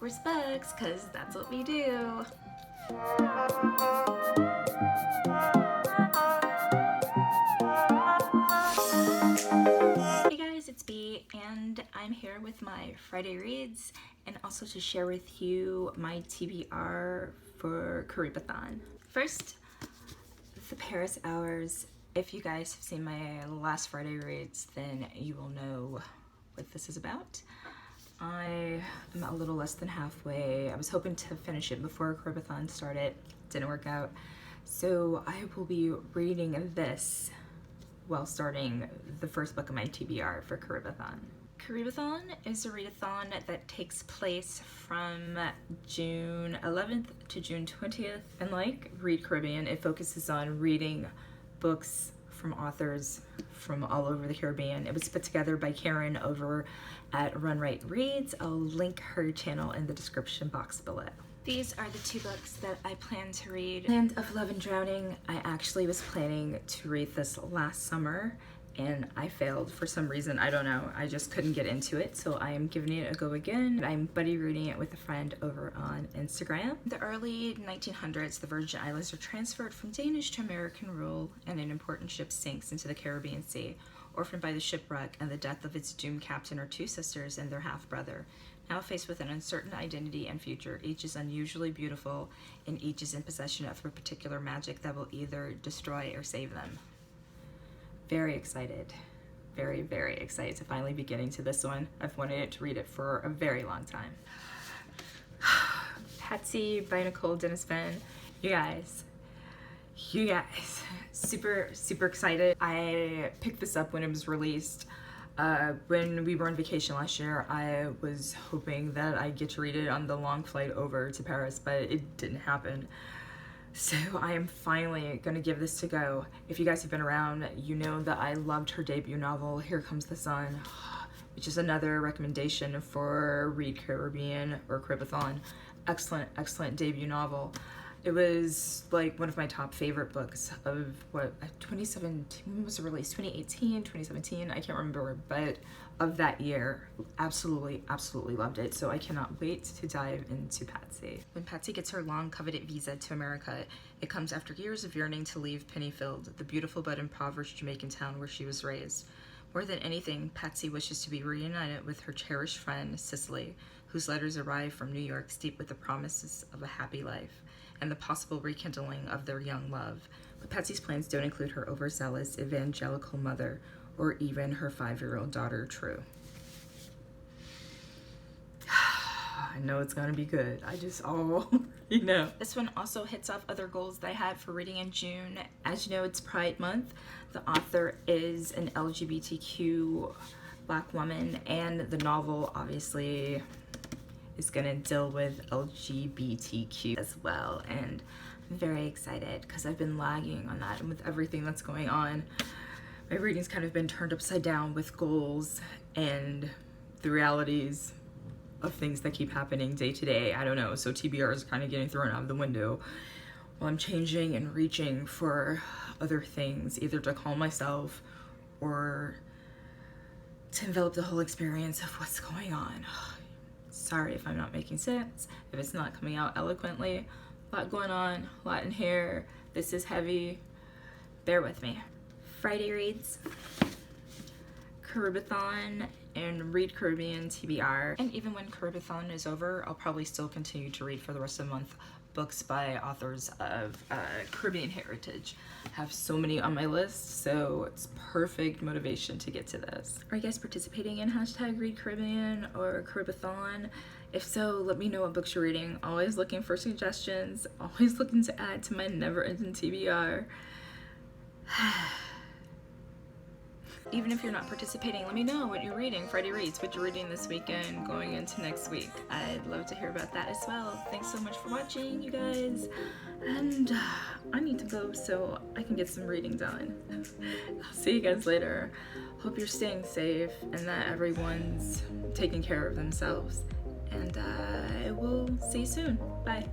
backwards books, because that's what we do. Hey guys, it's B, and I'm here with my Friday reads, and also to share with you my TBR for CARIBATHON. First, the Paris hours. If you guys have seen my last Friday reads, then you will know what this is about. I am a little less than halfway. I was hoping to finish it before CARIBATHON started. Didn't work out. So I will be reading this while starting the first book of my TBR for CARIBATHON. CARIBATHON is a readathon that takes place from June 11th to June 20th. And like Read Caribbean, it focuses on reading books from authors from all over the Caribbean. It was put together by Karen over at Runwright Reads. I'll link her channel in the description box below. These are the two books that I plan to read. Land of Love and Drowning. I actually was planning to read this last summer and I failed for some reason. I don't know. I just couldn't get into it, so I am giving it a go again. I'm buddy reading it with a friend over on Instagram. In the early 1900s, the Virgin Islands are transferred from Danish to American rule, and an important ship sinks into the Caribbean Sea. Orphaned by the shipwreck and the death of its doomed captain are two sisters and their half-brother. Now faced with an uncertain identity and future, each is unusually beautiful, and each is in possession of a particular magic that will either destroy or save them. Very excited. Very, very excited to finally be getting to this one. I've wanted to read it for a very long time. Patsy by Nicole Dennis Fenn. You guys, super, super excited. I picked this up when it was released. When we were on vacation last year, I was hoping that I'd get to read it on the long flight over to Paris, but it didn't happen. So I am finally going to give this a go. If you guys have been around, you know that I loved her debut novel, Here Comes the Sun, which is another recommendation for Read Caribbean or CARIBATHON. Excellent, excellent debut novel. It was like one of my top favorite books of what, 2017, when was it released? 2018, 2017, I can't remember, but of that year. Absolutely, absolutely loved it. So I cannot wait to dive into Patsy. When Patsy gets her long coveted visa to America, it comes after years of yearning to leave Pennyfield, the beautiful but impoverished Jamaican town where she was raised. More than anything, Patsy wishes to be reunited with her cherished friend, Cicely, whose letters arrive from New York steeped with the promises of a happy life and the possible rekindling of their young love. But Patsy's plans don't include her overzealous evangelical mother or even her 5-year-old daughter, True. I know it's gonna be good. I just already know. This one also hits off other goals that I had for reading in June. As you know, it's Pride Month. The author is an LGBTQ Black woman, and the novel obviously is gonna deal with LGBTQ as well, and I'm very excited because I've been lagging on that, and with everything that's going on, my reading's kind of been turned upside down with goals and the realities of things that keep happening day to day. I don't know, so TBR is kind of getting thrown out of the window while I'm changing and reaching for other things, either to calm myself or to envelop the whole experience of what's going on. Sorry if I'm not making sense, if it's not coming out eloquently. A lot going on, a lot in here. This is heavy. Bear with me. Friday reads, CARIBATHON, and Read Caribbean TBR. And even when CARIBATHON is over, I'll probably still continue to read for the rest of the month books by authors of Caribbean heritage. I have so many on my list, so it's perfect motivation to get to this. Are you guys participating in hashtag Read Caribbean or CARIBATHON? If so, let me know what books you're reading. Always looking for suggestions, always looking to add to my never-ending TBR. Even if you're not participating, let me know what you're reading. Friday reads, what you're reading this weekend going into next week. I'd love to hear about that as well. Thanks so much for watching, you guys. And I need to go so I can get some reading done. I'll see you guys later. Hope you're staying safe and that everyone's taking care of themselves. And I will see you soon. Bye.